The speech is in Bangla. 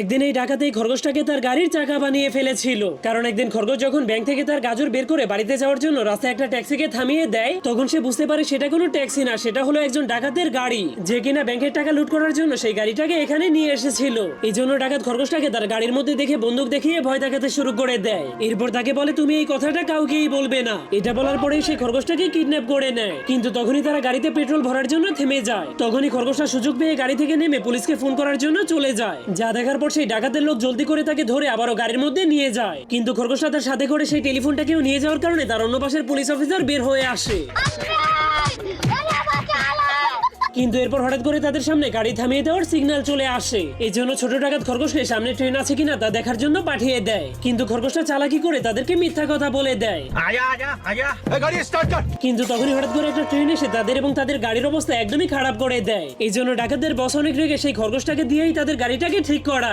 একদিন এই ডাকাত এই খরগোশটাকে তার গাড়ির চাকা বানিয়ে ফেলেছিল। কারণ একদিন খরগোশ যখন ব্যাংক থেকে তার গাজর বের করে বাড়িতে যাওয়ার জন্য রাস্তায় একটা ট্যাক্সিকে থামিয়ে দেয়, তখন সে বুঝতে পারে সেটা কোনো ট্যাক্সি না, সেটা হলো একজন ডাকাতের গাড়ি, যে কিনা ব্যাংকের টাকা লুট করার জন্য সেই গাড়িটাকে এখানে নিয়ে এসেছিল। এই জন্য ডাকাত খরগোশটাকে তার গাড়ির মধ্যে দেখে বন্দুক দেখিয়ে ভয় দেখাতে শুরু করে দেয়। এরপর তাকে বলে, তুমি এই কথাটা কাউকেই বলবে না। এটা বলার পরেই সেই খরগোশটাকে কিডন্যাপ করে নেয়। কিন্তু তখনই তারা গাড়িতে পেট্রোল ভরার জন্য থেমে যায়। তখনই খরগোশটা সুযোগ পেয়ে গাড়ি থেকে নেমে পুলিশকে ফোন করার জন্য চলে যায়। যা দেখার পর সেই ডাকাতের লোক জলদি করে তাকে ধরে আবারও গাড়ির মধ্যে নিয়ে যায়। কিন্তু খরগোশটা তার সাথে করে সেই টেলিফোনটাকেও নিয়ে যাওয়ার কারণে তার অন্য পাশের পুলিশ অফিসার বের হয়ে আসে। কিন্তু এরপর হঠাৎ করে তাদের সামনে গাড়ি থামিয়ে দেওয়ার সিগন্যাল চলে আসে। এই জন্য ছোট ডাকাত খরগোশকে সামনে ট্রেন আছে কিনা তা দেখার জন্য পাঠিয়ে দেয়। কিন্তু খরগোশটা চালাকি করে তাদেরকে মিথ্যা কথা বলে দেয়। কিন্তু তখনই হঠাৎ করে একটা ট্রেন এসে তাদের এবং তাদের গাড়ির অবস্থা একদমই খারাপ করে দেয়। এই জন্য ডাকাতদের বস অনেক রেগে সেই খরগোশটাকে দিয়েই তাদের গাড়িটাকে ঠিক করায়।